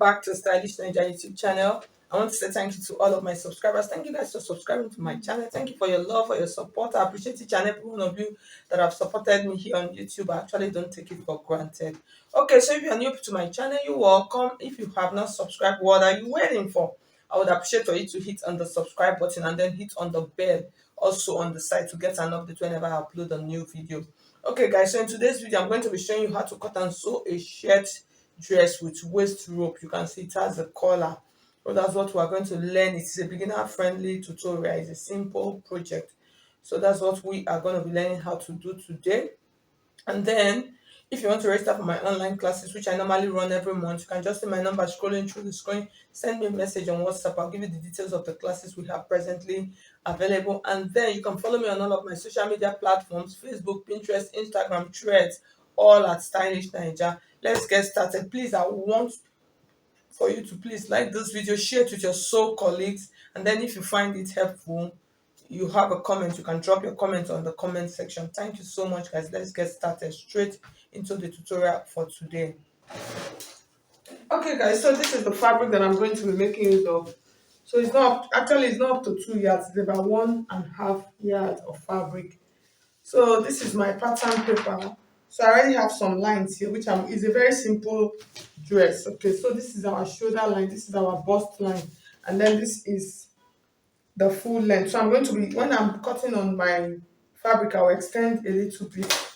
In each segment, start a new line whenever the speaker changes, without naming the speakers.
back to Stylish Naija YouTube channel. I want to say thank you to all of my subscribers. Thank you guys for subscribing to my channel. Thank you for your love, for your support. I appreciate each and every one of you that have supported me here on YouTube. I actually don't take it for granted. Okay, so if you're new to my channel, you're welcome. If you have not subscribed, what are you waiting for? I would appreciate for you to hit on the subscribe button and then hit on the bell also on the side to get an update whenever I upload a new video. Okay guys, so in today's video I'm going to be showing you how to cut and sew a shirt dress with waist rope. You can see it has a collar. So that's what we're going to learn. It's a beginner friendly tutorial. It's a simple project. So that's what we are going to be learning how to do today. And then, if you want to register for my online classes, which I normally run every month, you can just see my number scrolling through the screen. Send me a message on WhatsApp. I'll give you the details of the classes we have presently available. And then you can follow me on all of my social media platforms: Facebook, Pinterest, Instagram, Threads, all at Stylish Naija. Let's get started. Please, I want for you to please like this video, share it with your soul colleagues, and then if you find it helpful, you have a comment, you can drop your comment on the comment section. Thank you so much guys. Let's get started straight into the tutorial for today. Okay guys, so this is the fabric that I'm going to be making use of. So it's not up to 2 yards, it's about 1.5 yards of fabric. So this is my pattern paper. So I already have some lines here, which is a very simple dress. Okay, so this is our shoulder line, this is our bust line, and then this is the full length. So I'm going to be, when I'm cutting on my fabric, I'll extend a little bit.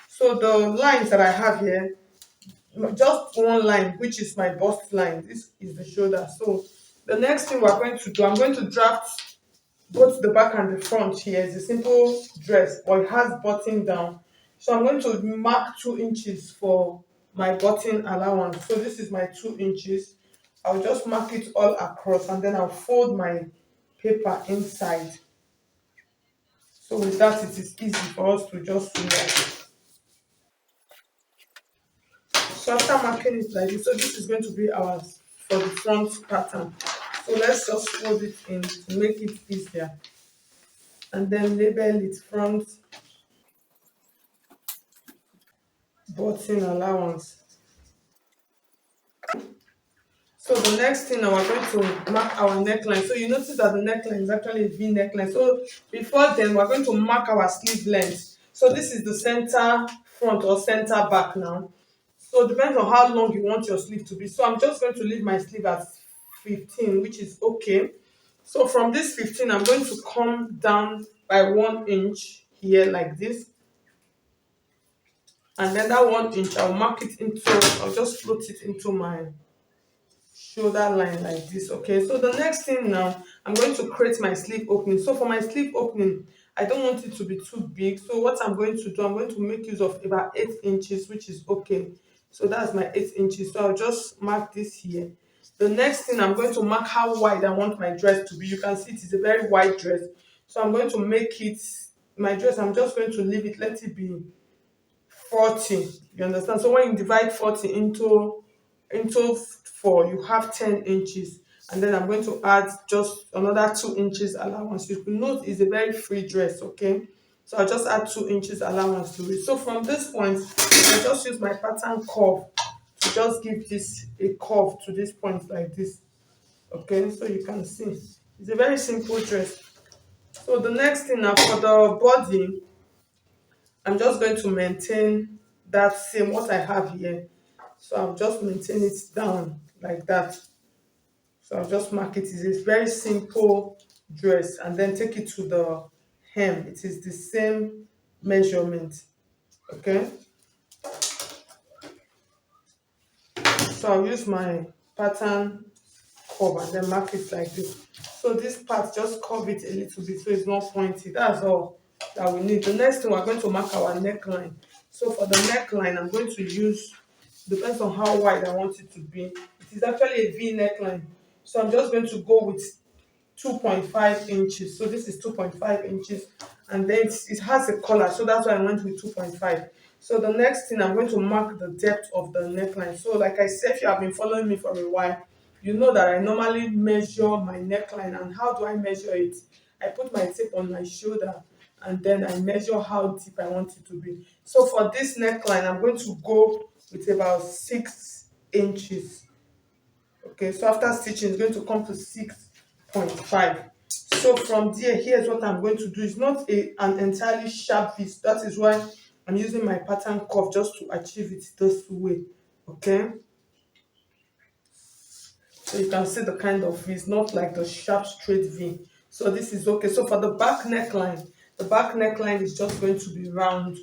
So the lines that I have here, just one line, which is my bust line. This is the shoulder. So the next thing we're going to do, I'm going to draft both the back and the front here. It's a simple dress, but it has button down. So I'm going to mark 2 inches for my button allowance. So this is my 2 inches. I'll just mark it all across and then I'll fold my paper inside. So with that, it is easy for us to just do that. So after marking it like this, so this is going to be ours for the front pattern. So let's just fold it in to make it easier. And then label it front button allowance. So the next thing now we're going to mark our neckline. So you notice that the neckline is actually a V neckline. So before then we're going to mark our sleeve length. So this is the center front or center back now. So it depends on how long you want your sleeve to be. So I'm just going to leave my sleeve at 15, which is okay. So from this 15, I'm going to come down by 1 inch here like this. And then that 1 inch, I'll mark it into, I'll just float it into my shoulder line like this. Okay, so the next thing now, I'm going to create my sleeve opening. So for my sleeve opening, I don't want it to be too big. So what I'm going to do, I'm going to make use of about 8 inches, which is okay. So that's my 8 inches. So I'll just mark this here. The next thing, I'm going to mark how wide I want my dress to be. You can see it is a very wide dress. So I'm going to make it, my dress, I'm just going to leave it, let it be 40. You understand? So when you divide 40 into 4, you have 10 inches. And then I'm going to add just another 2 inches allowance. You can note it's a very free dress, okay? So I'll just add 2 inches allowance to it. So from this point, I just use my pattern curve to just give this a curve to this point like this. Okay, so you can see it's a very simple dress. So the next thing now for the body, I'm just going to maintain that same what I have here. So I'll just maintain it down like that. So I'll just mark it. It's a very simple dress and then take it to the hem. It is the same measurement. Okay. So I'll use my pattern curve and then mark it like this. So this part, just curve it a little bit so it's not pointy. That's all that we need. The next thing, we're going to mark our neckline. So for the neckline, I'm going to use, depends on how wide I want it to be. It is actually a V neckline. So I'm just going to go with 2.5 inches. So this is 2.5 inches. And then it has a collar. So that's why I went with 2.5. So the next thing, I'm going to mark the depth of the neckline. So like I said, if you have been following me for a while, you know that I normally measure my neckline. And how do I measure it? I put my tape on my shoulder and then I measure how deep I want it to be. So for this neckline, I'm going to go with about 6 inches. Okay, so after stitching it's going to come to 6.5. So from there, here's what I'm going to do. It's not an entirely sharp V. That is why I'm using my pattern curve just to achieve it this way. Okay, so you can see the kind of V. It's not like the sharp straight V. So this is okay. So for the back neckline, the back neckline is just going to be round,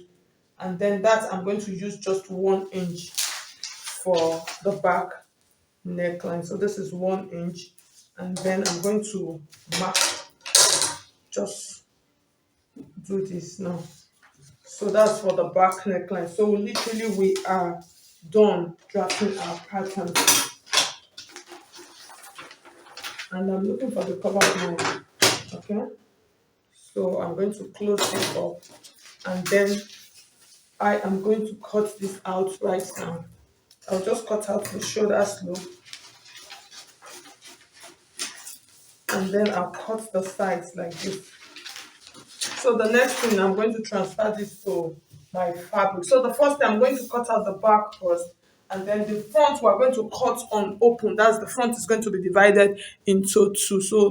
and then that I'm going to use just 1 inch for the back neckline. So this is 1 inch, and then I'm going to mark, just do this now. So that's for the back neckline. So literally we are done drafting our pattern, and I'm looking for the cover of mine. Okay, so I'm going to close this up, and then I am going to cut this out right now. I'll just cut out the shoulder slope, and then I'll cut the sides like this. So the next thing, I'm going to transfer this to my fabric. So the first thing, I'm going to cut out the back first, and then the front we're going to cut on open. That's the front is going to be divided into two. So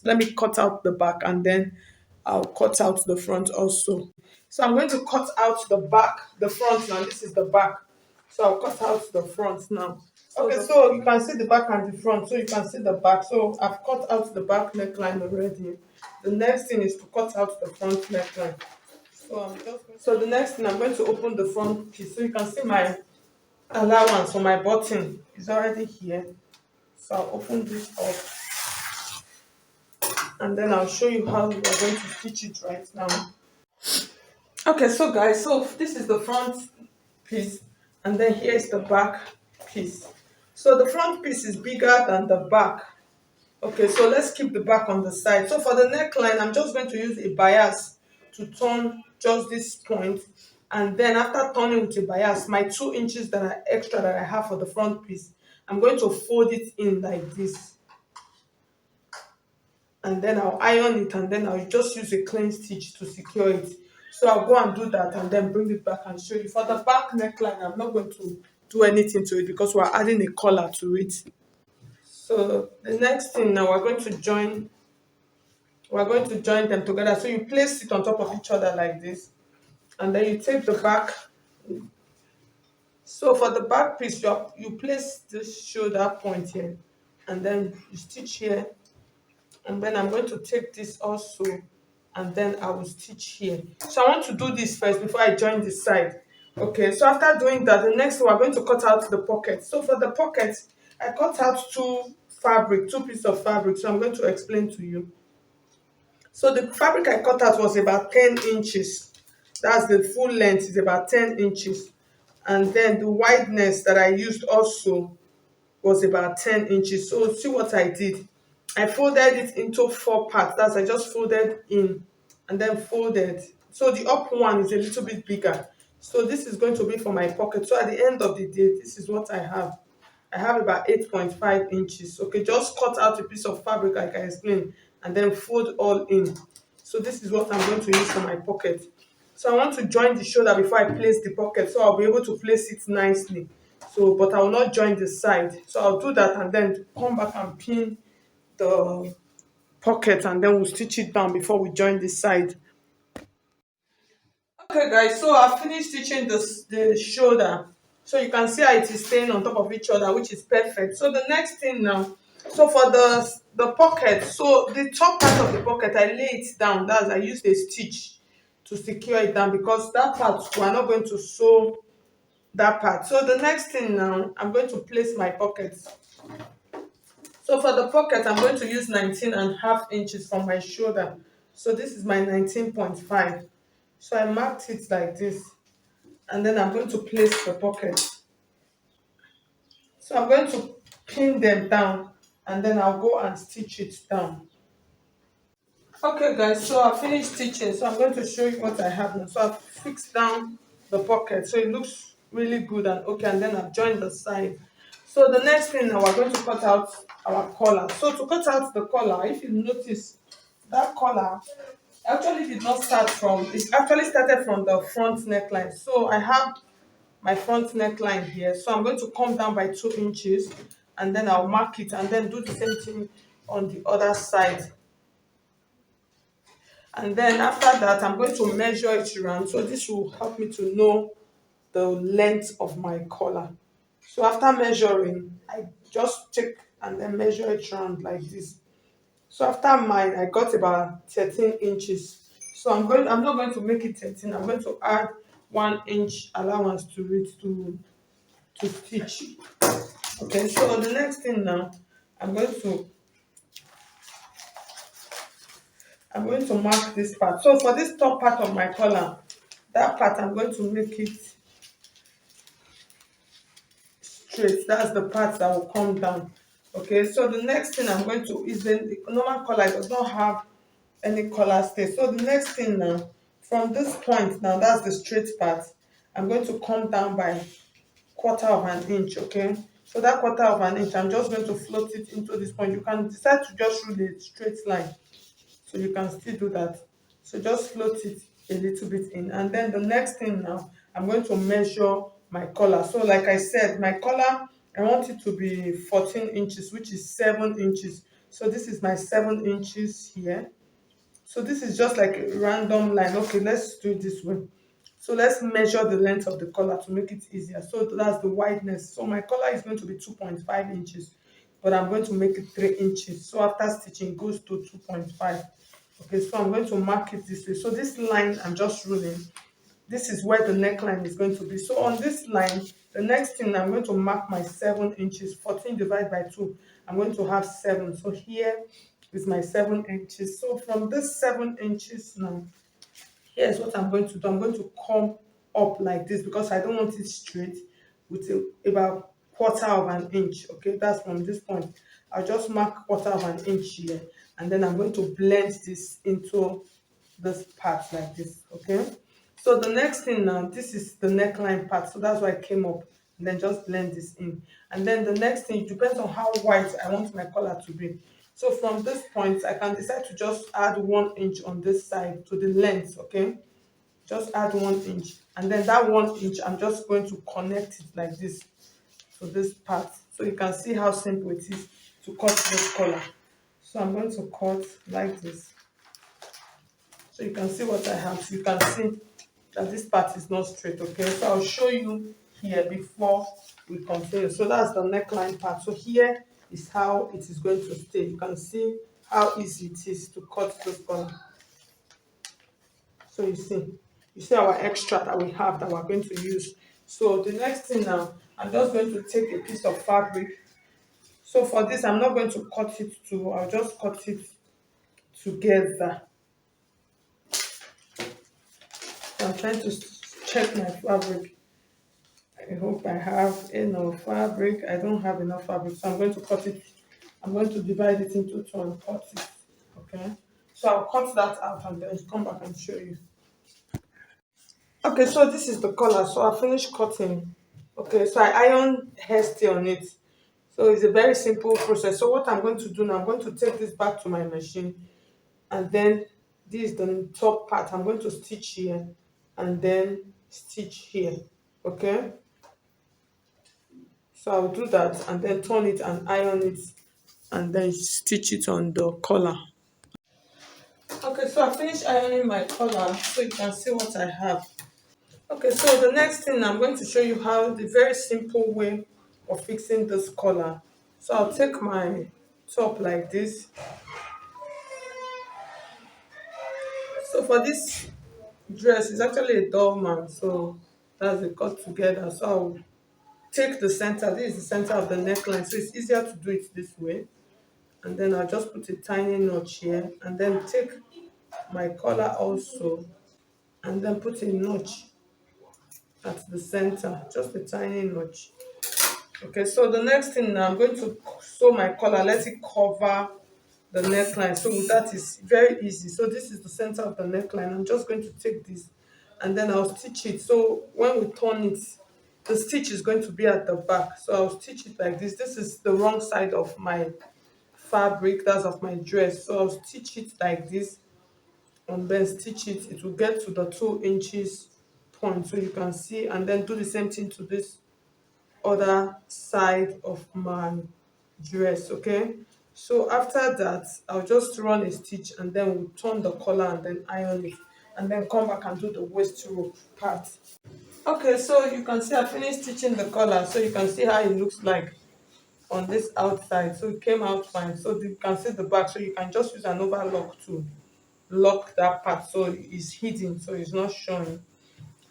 let me cut out the back, and then I'll cut out the front also. So I'm going to cut out the back, the front now. This is the back. So I'll cut out the front now. Okay, so you can see the back and the front. So you can see the back. So I've cut out the back neckline already. The next thing is to cut out the front neckline. So the next thing, I'm going to open the front piece. So you can see my allowance for my button is already here. So I'll open this up, and then I'll show you how we are going to stitch it right now. Okay, so guys, so this is the front piece, and then here's the back piece. So the front piece is bigger than the back. Okay, so let's keep the back on the side. So for the neckline, I'm just going to use a bias to turn just this point, and then after turning with a bias, my 2 inches that are extra that I have for the front piece, I'm going to fold it in like this, and then I'll iron it, and then I'll just use a clean stitch to secure it. So I'll go and do that, and then bring it back and show you. For the back neckline, I'm not going to do anything to it because we're adding a collar to it. So the next thing now, we're going to join them together. So you place it on top of each other like this, and then you take the back. So for the back piece, you place this shoulder point here, and then you stitch here, and then I'm going to take this also, and then I will stitch here. So I want to do this first before I join this side. Okay, so after doing that, the next one, we're going to cut out the pocket. So for the pocket, I cut out two pieces of fabric. So I'm going to explain to you. So the fabric I cut out was about 10 inches. That's the full length, is about 10 inches. And then the wideness that I used also was about 10 inches. So see what I did. I folded it into 4 parts. That's, I just folded in and then folded. So the up one is a little bit bigger. So this is going to be for my pocket. So at the end of the day, this is what I have. I have about 8.5 inches. Okay, just cut out a piece of fabric like I explained, and then fold all in. So this is what I'm going to use for my pocket. So I want to join the shoulder before I place the pocket, so I'll be able to place it nicely. So, but I will not join the side. So I'll do that and then come back and pin the pocket, and then we'll stitch it down before we join the side. Okay guys, so I finished stitching the shoulder. So you can see how it is staying on top of each other, which is perfect. So the next thing now, so for the pocket, so the top part of the pocket, I lay it down. That's, I used a stitch to secure it down because that part, we're not going to sew that part. So the next thing now, I'm going to place my pocket. So for the pocket, I'm going to use 19.5 inches from my shoulder. So this is my 19.5. So I marked it like this, and then I'm going to place the pocket. So I'm going to pin them down, and then I'll go and stitch it down. Okay guys, so I finished stitching. So I'm going to show you what I have now. So I've fixed down the pocket, so it looks really good and okay, and then I've joined the side. So the next thing now, we're going to cut out our collar. So to cut out the collar, if you notice, that collar actually did not start from, it actually started from the front neckline. So I have my front neckline here, so I'm going to come down by 2 inches, and then I'll mark it and then do the same thing on the other side. And then after that, I'm going to measure it around. So this will help me to know the length of my collar. So after measuring, I just check and then measure it around like this. So after mine, I got about 13 inches. So I'm not going to make it 13. I'm going to add 1 inch allowance to it to stitch. Okay, so the next thing now, I'm going to I'm going to mark this part. So for this top part of my collar, that part I'm going to make it straight. That's the part that will come down. Okay, so the next thing I'm going to is the normal collar does not have any collar stay. So the next thing now, from this point now, that's the straight part. I'm going to come down by quarter of an inch. Okay, so that quarter of an inch, I'm just going to float it into this point. You can decide to just rule a straight line, so you can still do that. So just float it a little bit in, and then the next thing now, I'm going to measure my collar. So like I said, my collar, I want it to be 14 inches, which is 7 inches. So this is my 7 inches here. So this is just like a random line. Okay, let's do it this way. So let's measure the length of the collar to make it easier. So that's the wideness. So my collar is going to be 2.5 inches, but I'm going to make it 3 inches. So after stitching, it goes to 2.5. Okay, so I'm going to mark it this way. So this line, I'm just ruling. This is where the neckline is going to be. So on this line, the next thing, I'm going to mark my 7 inches. 14 divided by 2, I'm going to have 7. So here is my 7 inches. So from this 7 inches now, here's what I'm going to do. I'm going to come up like this because I don't want it straight with about quarter of an inch. Okay, that's from this point. I'll just mark quarter of an inch here, and then I'm going to blend this into this part like this. Okay, so the next thing now, this is the neckline part, so that's why I came up, and then just blend this in. And then the next thing, it depends on how wide I want my collar to be. So from this point, I can decide to just add 1 inch on this side to the length. Okay, just add 1 inch, and then that 1 inch, I'm just going to connect it like this to this part, so you can see how simple it is to cut this collar. So I'm going to cut like this, so you can see what I have. So you can see that this part is not straight. Okay, so I'll show you here before we continue. So that's the neckline part. So here is how it is going to stay. You can see how easy it is to cut this collar. So you see our extra that we have that we're going to use. So the next thing now, I'm just going to take a piece of fabric. So for this, I'm not going to cut it to, I'll just cut it together. So I'm trying to check my fabric. I hope I have enough fabric. I don't have enough fabric, so I'm going to cut it. I'm going to divide it into two and cut it. Okay. So I'll cut that out and then come back and show you. Okay, so this is the color. So I finished cutting. Okay, so I iron hairstay on it. So it's a very simple process. So what I'm going to do now, I'm going to take this back to my machine, and then this is the top part. I'm going to stitch here and then stitch here. Okay, so I'll do that and then turn it and iron it and then stitch it on the collar. Okay, so I finished ironing my collar, so you can see what I have. Okay, so the next thing, I'm going to show you how the very simple way of fixing this collar. So I'll take my top like this. So for this dress, it's actually a dollman, so that's the cut together. So I'll take the center. This is the center of the neckline, so it's easier to do it this way. And then I'll just put a tiny notch here, and then take my collar also, and then put a notch at the center, just a tiny notch. Okay, so the next thing now, I'm going to sew my collar, let it cover the neckline. So that is very easy. So this is the center of the neckline. I'm just going to take this and then I'll stitch it. So when we turn it, the stitch is going to be at the back. So I'll stitch it like this. This is the wrong side of my fabric, that's of my dress. So I'll stitch it like this and then stitch it. It will get to the 2 inches point, so you can see, and then do the same thing to this other side of my dress. Okay, so after that I'll just run a stitch and then we'll turn the collar and then iron it, and then come back and do the waist rope part. Okay, so you can see I finished stitching the collar, so you can see how it looks like on this outside. So it came out fine. So you can see the back, so you can just use an overlock to lock that part so it's hidden, so it's not showing.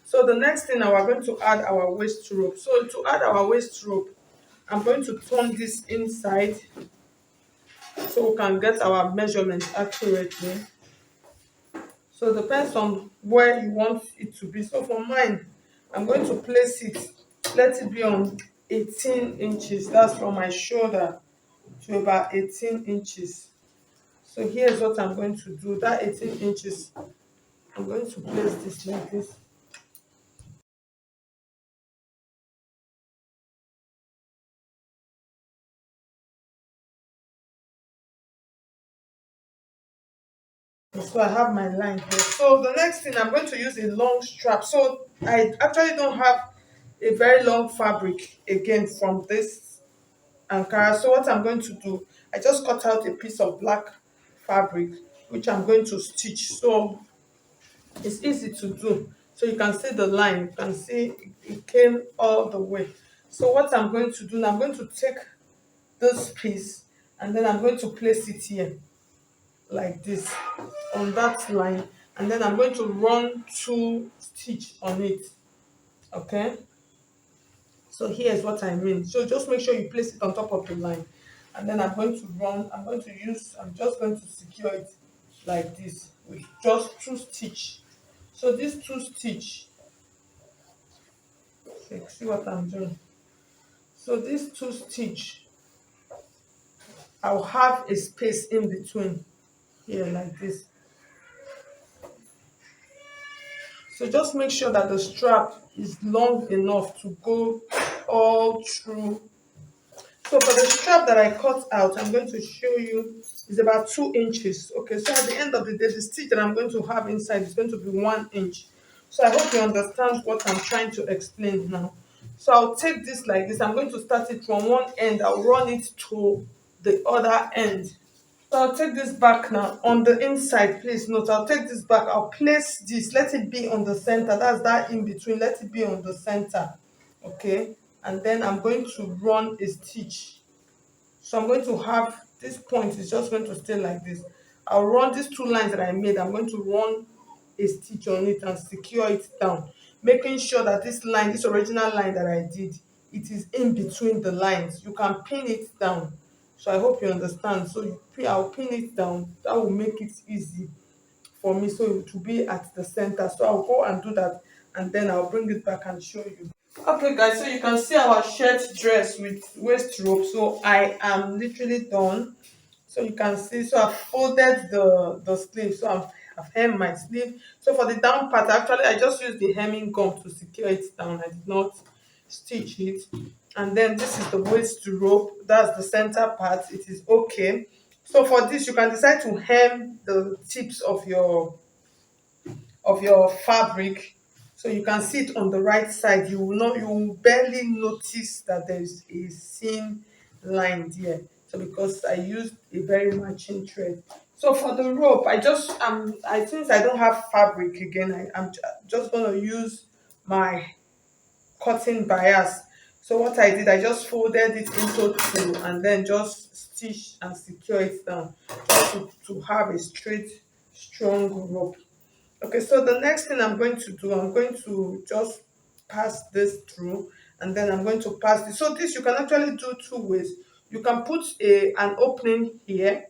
So the next thing now, we're going to add our waist rope. So to add our waist rope, I'm going to turn this inside so we can get our measurement accurately. So it depends on where you want it to be. So for mine, I'm going to place it, let it be on 18 inches. That's from my shoulder to about 18 inches. So here's what I'm going to do. That 18 inches, I'm going to place this like this. So I have my line here. So the next thing, I'm going to use a long strap. So I actually don't have a very long fabric again from this Ankara. So what I'm going to do, I just cut out a piece of black fabric which I'm going to stitch. So it's easy to do. So you can see the line, you can see it came all the way. So what I'm going to do now, I'm going to take this piece and then I'm going to place it here like this on that line, and then I'm going to run two stitch on it. Okay, so here's what I mean. So just make sure you place it on top of the line, and then I'm just going to secure it like this with just two stitch. So these two stitch, see what I'm doing. So these two stitch, I'll have a space in between here like this. So just make sure that the strap is long enough to go all through. So for the strap that I cut out, I'm going to show you is about 2 inches. Okay, so at the end of the day, the stitch that I'm going to have inside is going to be 1 inch. So I hope you understand what I'm trying to explain now. So I'll take this like this. I'm going to start it from one end. I'll run it to the other end. So I'll take this back now on the inside. Please note, I'll take this back. I'll place this. Let it be on the center. That's that in between. Let it be on the center. Okay. And then I'm going to run a stitch. So I'm going to have this point is just going to stay like this. I'll run these two lines that I made. I'm going to run a stitch on it and secure it down, making sure that this line, this original line that I did, it is in between the lines. You can pin it down. So I hope you understand. So I'll pin it down. That will make it easy for me. So it will be at the center. So I'll go and do that, and then I'll bring it back and show you. Okay guys, so you can see our shirt dress with waist rope. So I am literally done. So you can see, so I've folded the sleeve. So I've hemmed my sleeve. So for the down part, actually I just used the hemming gum to secure it down. I did not stitch it. And then this is the waist rope. That's the center part. It is okay. So for this, you can decide to hem the tips of your fabric, so you can see it on the right side. You will not, you will barely notice that there is a seam line there. So because I used a very matching thread. So for the rope, I since I don't have fabric again, I'm just going to use my cotton bias. So what I did, I just folded it into two and then just stitch and secure it down, just to have a straight strong rope. Okay, so the next thing I'm going to do, I'm going to just pass this through, and then I'm going to pass this. So this you can actually do two ways. You can put an opening here.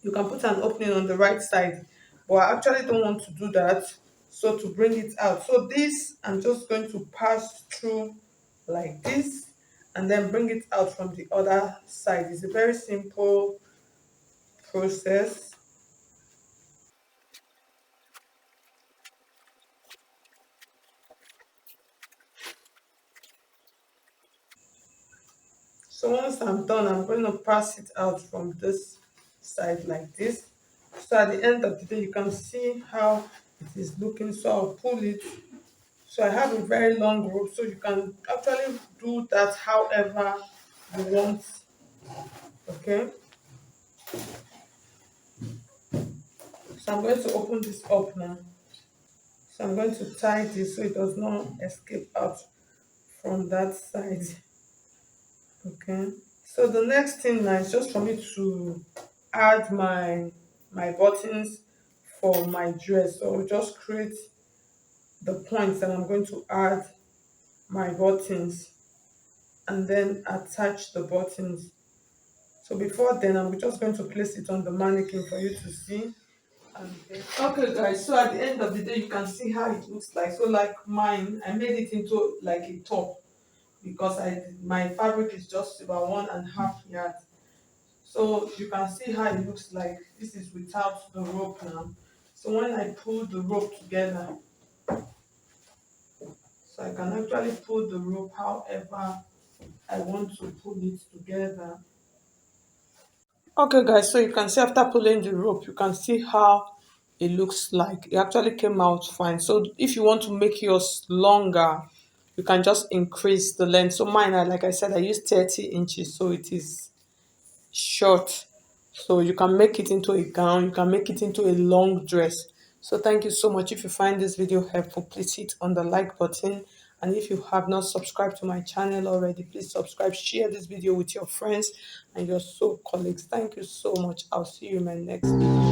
You can put an opening on the right side, but I actually don't want to do that. So to bring it out, so this I'm just going to pass through like this, and then bring it out from the other side. It's a very simple process. So once I'm done, I'm going to pass it out from this side like this. So at the end of the day, you can see how it is looking. So I'll pull it. So I have a very long rope, so you can actually do that however you want Okay, so I'm going to open this up now. So I'm going to tie this so it does not escape out from that side. Okay, so the next thing now is just for me to add my buttons for my dress. So I'll just create the points that I'm going to add my buttons and then attach the buttons. So before then, I'm just going to place it on the mannequin for you to see. And then, okay, guys. So at the end of the day, you can see how it looks like. So like mine, I made it into like a top because my fabric is just about 1.5 yards. So you can see how it looks like. This is without the rope now. So when I pull the rope together, so I can actually pull the rope however I want to pull it together. Okay, guys, so you can see after pulling the rope, you can see how it looks like. It actually came out fine. So if you want to make yours longer, you can just increase the length. So mine, like I said, I use 30 inches, so it is short. So you can make it into a gown, you can make it into a long dress. So thank you so much. If you find this video helpful, please hit on the like button. And if you have not subscribed to my channel already, please subscribe, share this video with your friends and your soul colleagues. Thank you so much. I'll see you in my next video.